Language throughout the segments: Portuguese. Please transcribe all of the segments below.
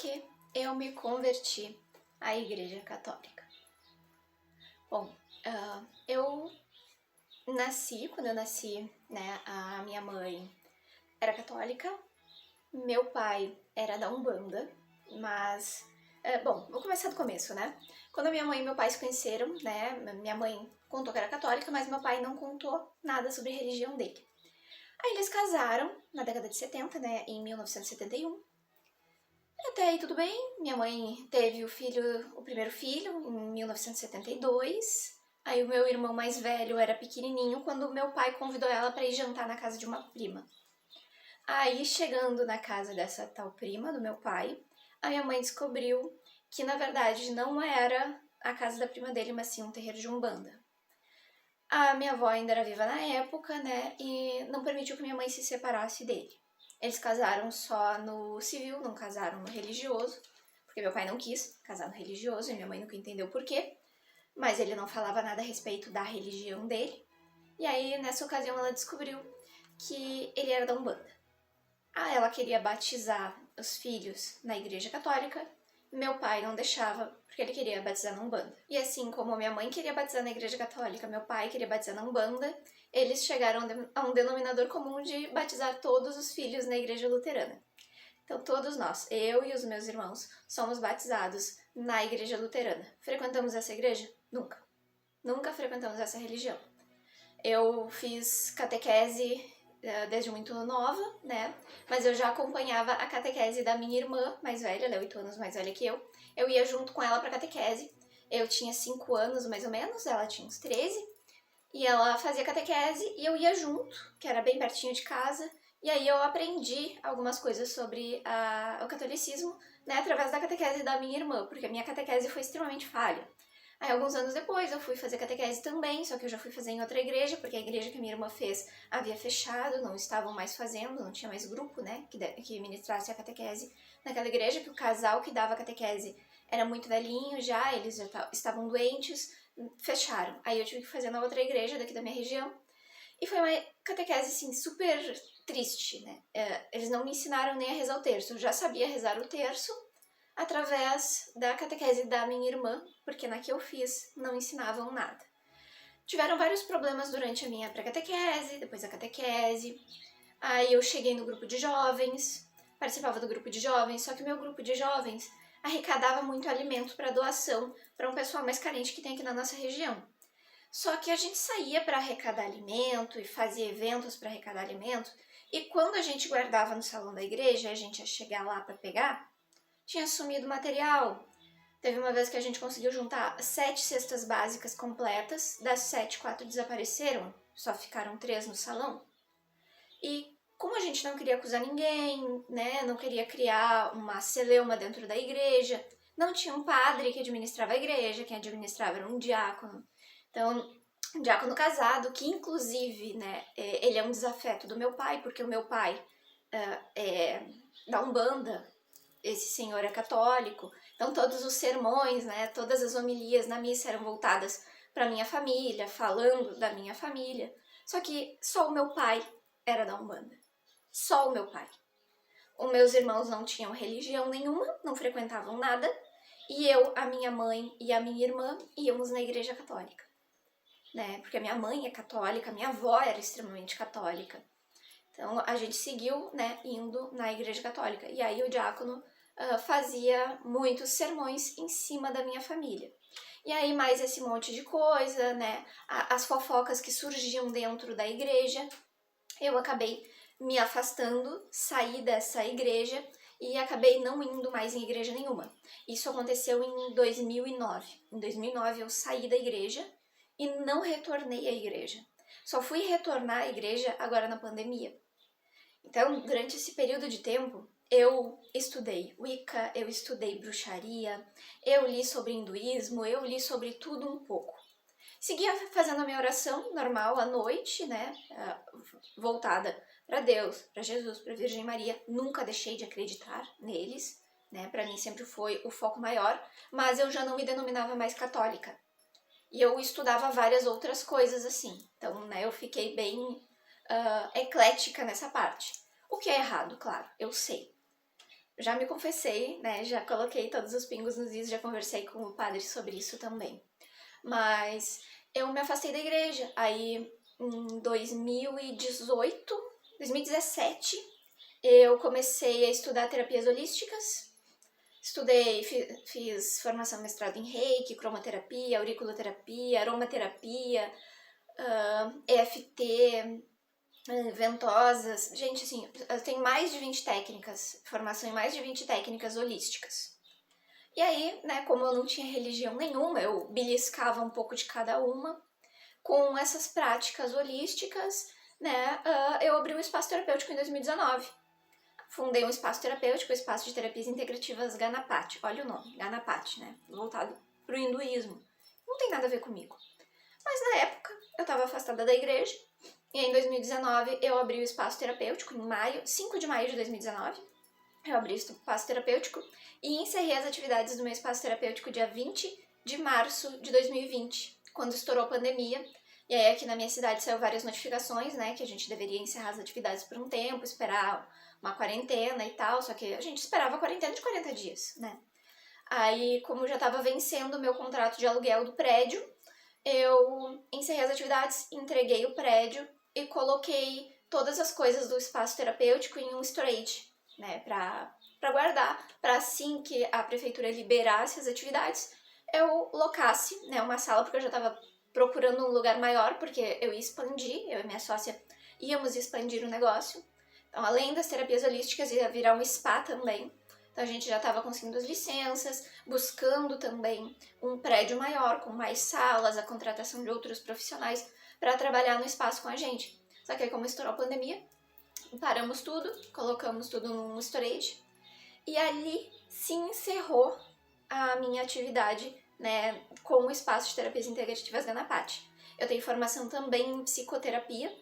que eu me converti à Igreja Católica? Bom, quando eu nasci, né, a minha mãe era católica, meu pai era da Umbanda, mas, bom, vou começar do começo, né? Quando minha mãe e meu pai se conheceram, né, minha mãe contou que era católica, mas meu pai não contou nada sobre a religião dele. Aí eles casaram na década de 70, né, em 1971. Até aí tudo bem, minha mãe teve o primeiro filho em 1972. Aí o meu irmão mais velho era pequenininho quando meu pai convidou ela para ir jantar na casa de uma prima. Aí chegando na casa dessa tal prima do meu pai, a minha mãe descobriu que na verdade não era a casa da prima dele, mas sim um terreiro de Umbanda. A minha avó ainda era viva na época, né, e não permitiu que minha mãe se separasse dele. Eles casaram só no civil, não casaram no religioso, porque meu pai não quis casar no religioso e minha mãe nunca entendeu por quê, mas ele não falava nada a respeito da religião dele. E aí, nessa ocasião, ela descobriu que ele era da Umbanda. Ela queria batizar os filhos na Igreja Católica, meu pai não deixava, porque ele queria batizar na Umbanda. E assim como minha mãe queria batizar na Igreja Católica, meu pai queria batizar na Umbanda, eles chegaram a um denominador comum de batizar todos os filhos na Igreja Luterana. Então todos nós, eu e os meus irmãos, somos batizados na Igreja Luterana. Frequentamos essa igreja? Nunca. Nunca frequentamos essa religião. Eu fiz catequese desde muito nova, né? Mas eu já acompanhava a catequese da minha irmã mais velha, ela é 8 anos mais velha que eu. Eu ia junto com ela pra catequese. Eu tinha 5 anos mais ou menos, ela tinha uns 13. E ela fazia catequese e eu ia junto, que era bem pertinho de casa. E aí eu aprendi algumas coisas sobre o catolicismo, né, através da catequese da minha irmã, porque a minha catequese foi extremamente falha. Aí, alguns anos depois, eu fui fazer catequese também, só que eu já fui fazer em outra igreja, porque a igreja que a minha irmã fez havia fechado, não estavam mais fazendo, não tinha mais grupo, né, que ministrasse a catequese naquela igreja, que o casal que dava a catequese era muito velhinho já, eles já estavam doentes, fecharam. Aí eu tive que fazer na outra igreja daqui da minha região, e foi uma catequese, assim, super triste, né, eles não me ensinaram nem a rezar o terço, eu já sabia rezar o terço, através da catequese da minha irmã, porque na que eu fiz não ensinavam nada. Tiveram vários problemas durante a minha pré-catequese, depois da catequese. Aí eu cheguei no grupo de jovens, participava do grupo de jovens, só que o meu grupo de jovens arrecadava muito alimento para doação para um pessoal mais carente que tem aqui na nossa região. Só que a gente saía para arrecadar alimento e fazia eventos para arrecadar alimento, e quando a gente guardava no salão da igreja, a gente ia chegar lá para pegar, tinha sumido material. Teve uma vez que a gente conseguiu juntar 7 cestas básicas completas, das 7, 4 desapareceram, só ficaram 3 no salão. E como a gente não queria acusar ninguém, né, não queria criar uma celeuma dentro da igreja, não tinha um padre que administrava a igreja, quem administrava era um diácono. Então, um diácono casado, que inclusive, né, ele é um desafeto do meu pai, porque o meu pai é da Umbanda, esse senhor é católico, então todos os sermões, né, todas as homilias na missa eram voltadas para minha família, falando da minha família. Só que só o meu pai era da Umbanda. Só o meu pai. Os meus irmãos não tinham religião nenhuma, não frequentavam nada, e eu, a minha mãe e a minha irmã íamos na igreja católica, né? Porque a minha mãe é católica, a minha avó era extremamente católica. Então a gente seguiu, né, indo na igreja católica. E aí o diácono fazia muitos sermões em cima da minha família. E aí mais esse monte de coisa, né, as fofocas que surgiam dentro da igreja, eu acabei me afastando, saí dessa igreja e acabei não indo mais em igreja nenhuma. Isso aconteceu em 2009. Em 2009 eu saí da igreja e não retornei à igreja. Só fui retornar à igreja agora na pandemia. Então, durante esse período de tempo, eu estudei Wicca, eu estudei bruxaria, eu li sobre hinduísmo, eu li sobre tudo um pouco. Seguia fazendo a minha oração normal à noite, né, voltada para Deus, para Jesus, para a Virgem Maria. Nunca deixei de acreditar neles, né, para mim sempre foi o foco maior, mas eu já não me denominava mais católica. E eu estudava várias outras coisas assim, então, né, eu fiquei bem eclética nessa parte. O que é errado, claro, eu sei. já me confessei, né? Já coloquei todos os pingos nos is, já conversei com o padre sobre isso também. Mas eu me afastei da igreja. Aí em 2017, eu comecei a estudar terapias holísticas. Estudei, fiz formação mestrado em Reiki, cromoterapia, auriculoterapia, aromaterapia, EFT, ventosas. Gente, assim, eu tenho mais de 20 técnicas, formação em mais de 20 técnicas holísticas. E aí, né, como eu não tinha religião nenhuma, eu beliscava um pouco de cada uma. Com essas práticas holísticas, né, eu abri um espaço terapêutico em 2019. Fundei um espaço terapêutico, o Espaço de Terapias Integrativas Ganapati. Olha o nome, Ganapati, né? Voltado pro hinduísmo. Não tem nada a ver comigo. Mas na época, eu estava afastada da igreja. E em 2019, eu abri o espaço terapêutico, em maio, 5 de maio de 2019. Eu abri o espaço terapêutico e encerrei as atividades do meu espaço terapêutico dia 20 de março de 2020, quando estourou a pandemia. E aí aqui na minha cidade saiu várias notificações, né, que a gente deveria encerrar as atividades por um tempo, esperar uma quarentena e tal, só que a gente esperava a quarentena de 40 dias, né. Aí, como já estava vencendo o meu contrato de aluguel do prédio, eu encerrei as atividades, entreguei o prédio e coloquei todas as coisas do espaço terapêutico em um storage, né, para guardar, para assim que a prefeitura liberasse as atividades, eu locasse, né, uma sala, porque eu já estava procurando um lugar maior, porque eu ia expandir, eu e minha sócia íamos expandir o negócio. Então, além das terapias holísticas, ia virar um spa também. Então, a gente já estava conseguindo as licenças, buscando também um prédio maior, com mais salas, a contratação de outros profissionais para trabalhar no espaço com a gente. Só que aí, como estourou a pandemia, paramos tudo, colocamos tudo num storage e ali se encerrou a minha atividade, né, com o Espaço de Terapias Integrativas Ganapati. Eu tenho formação também em psicoterapia.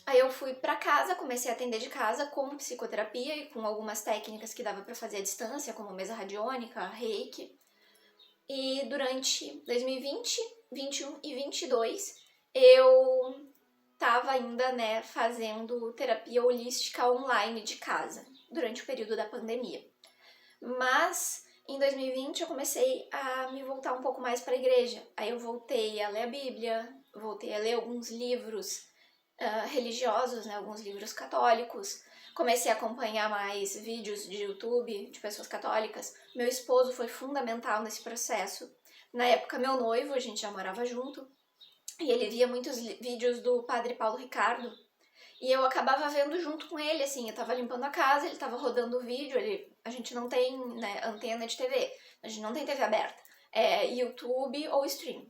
Aí eu fui para casa, comecei a atender de casa com psicoterapia e com algumas técnicas que dava para fazer à distância, como mesa radiônica, reiki. E durante 2020, 21 e 22, eu estava ainda, né, fazendo terapia holística online de casa, durante o período da pandemia. Mas em 2020 eu comecei a me voltar um pouco mais para a igreja. Aí eu voltei a ler a Bíblia, voltei a ler alguns livros religiosos, né, alguns livros católicos. Comecei a acompanhar mais vídeos de YouTube de pessoas católicas. Meu esposo foi fundamental nesse processo. Na época, meu noivo, a gente já morava junto, e ele via muitos vídeos do Padre Paulo Ricardo, e eu acabava vendo junto com ele, assim, eu tava limpando a casa, ele tava rodando o vídeo, a gente não tem, né, antena de TV, a gente não tem TV aberta, é YouTube ou stream.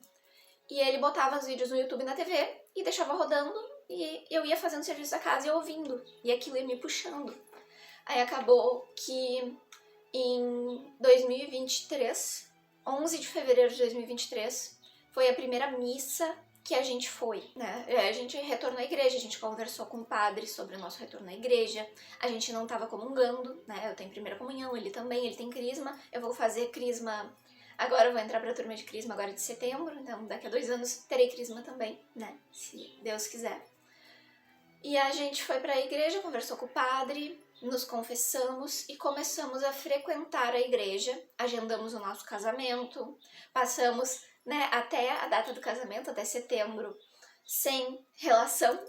E ele botava os vídeos no YouTube e na TV e deixava rodando, e eu ia fazendo serviço da casa e ouvindo, e aquilo ia me puxando. Aí acabou que em 2023, 11 de fevereiro de 2023, foi a primeira missa que a gente foi, né? A gente retornou à igreja, a gente conversou com o padre sobre o nosso retorno à igreja, a gente não estava comungando, né? Eu tenho primeira comunhão, ele também, ele tem crisma, eu vou fazer crisma, agora eu vou entrar para a turma de crisma agora de setembro, então daqui a 2 anos terei crisma também, né? Se Deus quiser. E a gente foi para a igreja, conversou com o padre, nos confessamos e começamos a frequentar a igreja, agendamos o nosso casamento, passamos, né, até a data do casamento, até setembro, sem relação,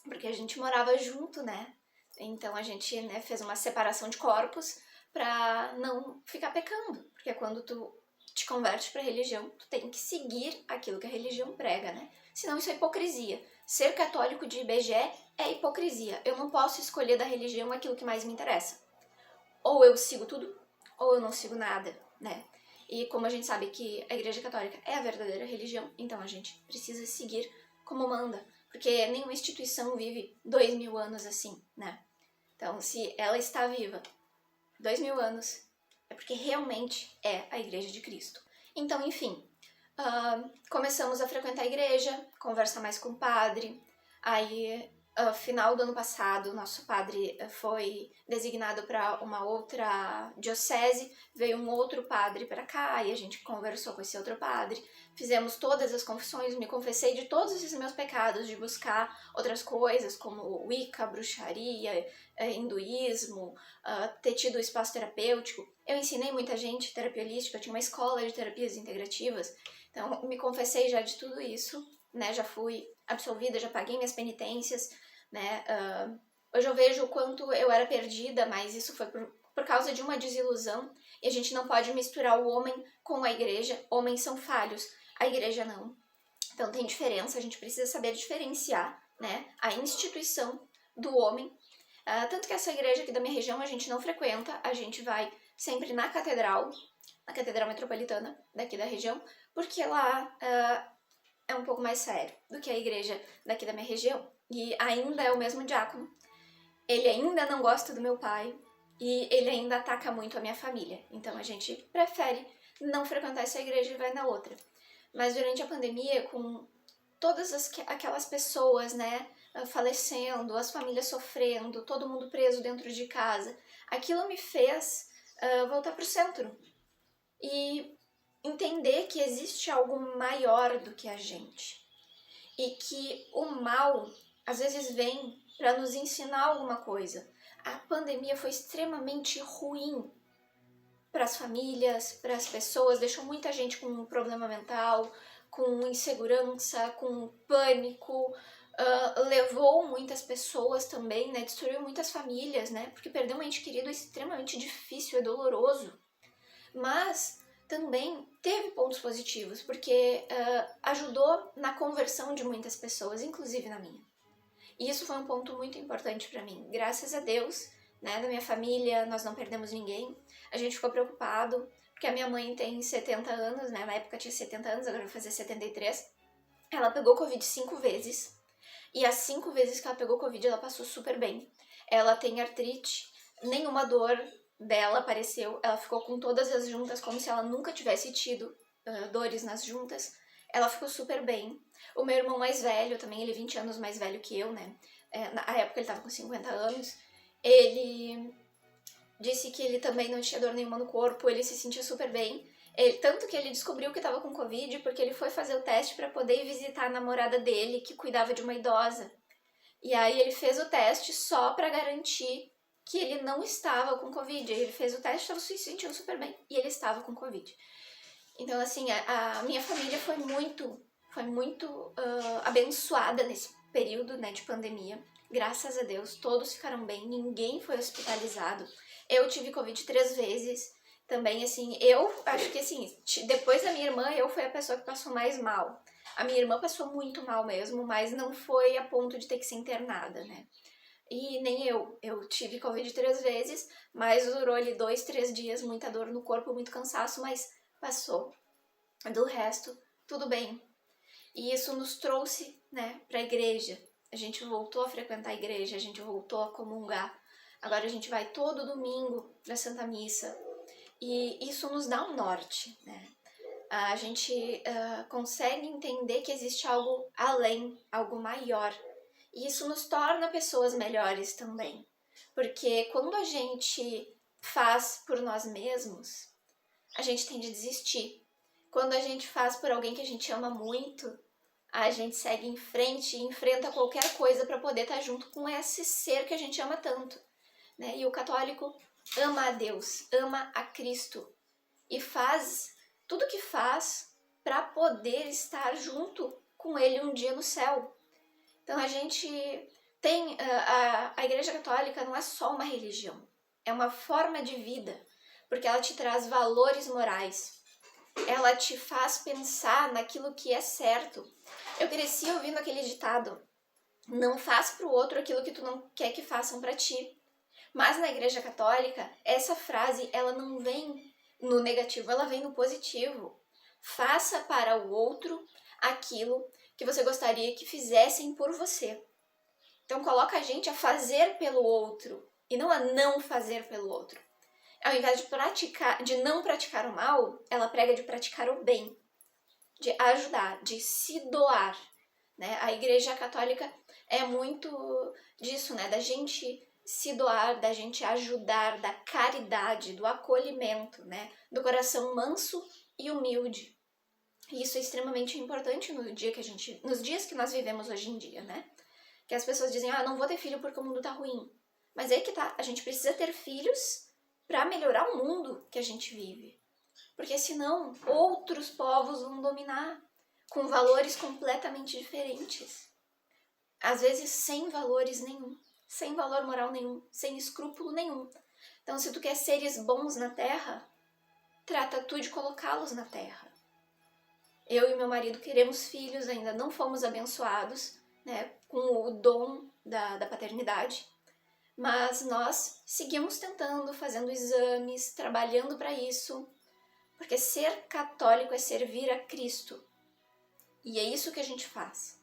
porque a gente morava junto, né? Então a gente, né, fez uma separação de corpos para não ficar pecando, porque quando tu te converte para a religião, tu tem que seguir aquilo que a religião prega, né? Senão isso é hipocrisia. Ser católico de IBGE é hipocrisia. Eu não posso escolher da religião aquilo que mais me interessa. Ou eu sigo tudo, ou eu não sigo nada, né? E como a gente sabe que a Igreja Católica é a verdadeira religião, então a gente precisa seguir como manda. Porque nenhuma instituição vive 2000 anos assim, né? Então, se ela está viva 2000 anos, é porque realmente é a Igreja de Cristo. Então, enfim, começamos a frequentar a igreja, conversar mais com o padre, aí final do ano passado, nosso padre foi designado para uma outra diocese, veio um outro padre para cá e a gente conversou com esse outro padre, fizemos todas as confissões, me confessei de todos esses meus pecados, de buscar outras coisas como Wicca, bruxaria, hinduísmo, ter tido espaço terapêutico. Eu ensinei muita gente terapia holística, eu tinha uma escola de terapias integrativas, então me confessei já de tudo isso, né, já fui absolvida, já paguei minhas penitências, né? Hoje eu vejo o quanto eu era perdida, mas isso foi por causa de uma desilusão, e a gente não pode misturar o homem com a igreja. Homens são falhos, a igreja não. Então tem diferença, a gente precisa saber diferenciar, né, a instituição do homem. Tanto que essa igreja aqui da minha região a gente não frequenta, a gente vai sempre na catedral metropolitana daqui da região, porque lá é um pouco mais sério do que a igreja daqui da minha região. E ainda é o mesmo diácono. Ele ainda não gosta do meu pai e ele ainda ataca muito a minha família. Então a gente prefere não frequentar essa igreja e vai na outra. Mas durante a pandemia, com todas aquelas pessoas, né, falecendo, as famílias sofrendo, todo mundo preso dentro de casa, aquilo me fez voltar pro centro e entender que existe algo maior do que a gente e que o mal às vezes vem para nos ensinar alguma coisa. A pandemia foi extremamente ruim para as famílias, para as pessoas, deixou muita gente com um problema mental, com insegurança, com pânico, levou muitas pessoas também, né, destruiu muitas famílias, né, porque perder um ente querido é extremamente difícil, é doloroso, mas também teve pontos positivos, porque ajudou na conversão de muitas pessoas, inclusive na minha. E isso foi um ponto muito importante para mim. Graças a Deus, né, da minha família, nós não perdemos ninguém. A gente ficou preocupado, porque a minha mãe tem 70 anos, né, na época tinha 70 anos, agora vai fazer 73. Ela pegou Covid 5 vezes, e as 5 vezes que ela pegou Covid, ela passou super bem. Ela tem artrite, nenhuma dor dela apareceu, ela ficou com todas as juntas como se ela nunca tivesse tido dores nas juntas. Ela ficou super bem. O meu irmão mais velho, também ele é 20 anos mais velho que eu, né? Na época ele tava com 50 anos. Ele disse que ele também não tinha dor nenhuma no corpo, ele se sentia super bem. Tanto que ele descobriu que tava com Covid porque ele foi fazer o teste para poder ir visitar a namorada dele, que cuidava de uma idosa. E aí ele fez o teste só para garantir que ele não estava com Covid. Ele fez o teste, estava se sentindo super bem, e ele estava com Covid. Então, assim, a minha família foi muito abençoada nesse período, né, de pandemia. Graças a Deus, todos ficaram bem, ninguém foi hospitalizado. Eu tive Covid 3 vezes. Também, assim, eu acho que, assim, depois da minha irmã, eu fui a pessoa que passou mais mal. A minha irmã passou muito mal mesmo, mas não foi a ponto de ter que ser internada, né? E nem eu. Eu tive Covid 3 vezes, mas durou ali 2, 3 dias, muita dor no corpo, muito cansaço, mas passou. Do resto, tudo bem. E isso nos trouxe, né, para a igreja. A gente voltou a frequentar a igreja, a gente voltou a comungar. Agora a gente vai todo domingo para a Santa Missa. E isso nos dá um norte, né? A gente consegue entender que existe algo além, algo maior. E isso nos torna pessoas melhores também. Porque quando a gente faz por nós mesmos, a gente tende a desistir. Quando a gente faz por alguém que a gente ama muito, a gente segue em frente e enfrenta qualquer coisa para poder estar junto com esse ser que a gente ama tanto, né? E o católico ama a Deus, ama a Cristo e faz tudo que faz para poder estar junto com Ele um dia no céu. Então a gente tem a Igreja Católica não é só uma religião, é uma forma de vida, porque ela te traz valores morais. Ela te faz pensar naquilo que é certo. Eu cresci ouvindo aquele ditado: não faz pro outro aquilo que tu não quer que façam para ti. Mas na Igreja Católica, essa frase, ela não vem no negativo, ela vem no positivo. Faça para o outro aquilo que você gostaria que fizessem por você. Então coloca a gente a fazer pelo outro e não a não fazer pelo outro. Ao invés de não praticar o mal, ela prega de praticar o bem, de ajudar, de se doar, né? A Igreja Católica é muito disso, né? Da gente se doar, da gente ajudar, da caridade, do acolhimento, né? Do coração manso e humilde. E isso é extremamente importante nos dias que nós vivemos hoje em dia, né? Que as pessoas dizem, não vou ter filho porque o mundo tá ruim. Mas aí que tá, a gente precisa ter filhos para melhorar o mundo que a gente vive. Porque senão outros povos vão dominar com valores completamente diferentes. Às vezes sem valores nenhum, sem valor moral nenhum, sem escrúpulo nenhum. Então, se tu quer seres bons na Terra, trata tu de colocá-los na Terra. Eu e meu marido queremos filhos, ainda não fomos abençoados, né, com o dom da paternidade, mas nós seguimos tentando, fazendo exames, trabalhando para isso, porque ser católico é servir a Cristo. E é isso que a gente faz.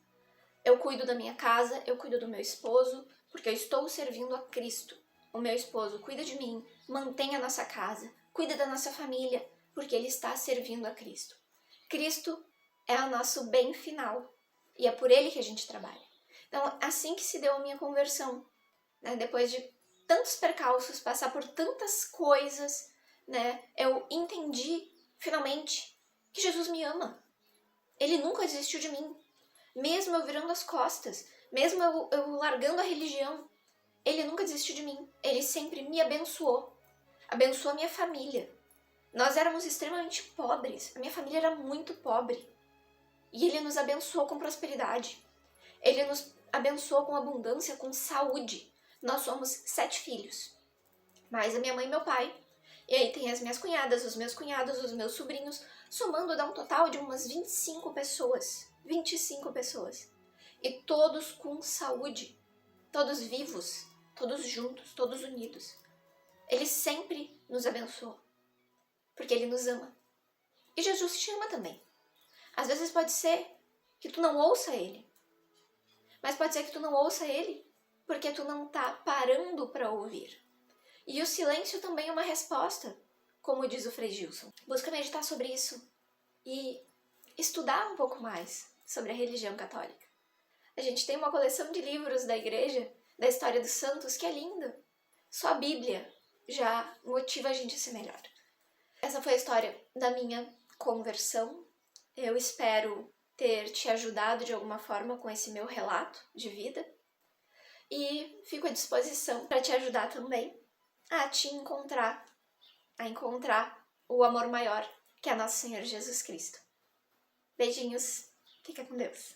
Eu cuido da minha casa, eu cuido do meu esposo, porque eu estou servindo a Cristo. O meu esposo cuida de mim, mantém a nossa casa, cuida da nossa família, porque ele está servindo a Cristo. Cristo é o nosso bem final e é por ele que a gente trabalha. Então, assim que se deu a minha conversão, né, depois de tantos percalços, passar por tantas coisas, né, eu entendi finalmente que Jesus me ama. Ele nunca desistiu de mim. Mesmo eu virando as costas, mesmo eu largando a religião, ele nunca desistiu de mim. Ele sempre me abençoou. Abençoou a minha família. Nós éramos extremamente pobres. A minha família era muito pobre. E ele nos abençoou com prosperidade. Ele nos abençoou com abundância, com saúde. Nós somos 7 filhos. Mais a minha mãe e meu pai. E aí tem as minhas cunhadas, os meus cunhados, os meus sobrinhos. Somando dá um total de umas 25 pessoas. 25 pessoas. E todos com saúde. Todos vivos. Todos juntos. Todos unidos. Ele sempre nos abençoou. Porque ele nos ama. E Jesus te ama também. Às vezes pode ser que tu não ouça ele. Mas pode ser que tu não ouça ele porque tu não tá parando para ouvir. E o silêncio também é uma resposta, como diz o Frei Gilson. Busca meditar sobre isso e estudar um pouco mais sobre a religião católica. A gente tem uma coleção de livros da igreja, da história dos santos, que é linda. Só a Bíblia já motiva a gente a ser melhor. Essa foi a história da minha conversão. Eu espero ter te ajudado de alguma forma com esse meu relato de vida. E fico à disposição para te ajudar também a te encontrar, a encontrar o amor maior que é nosso Senhor Jesus Cristo. Beijinhos, fica com Deus.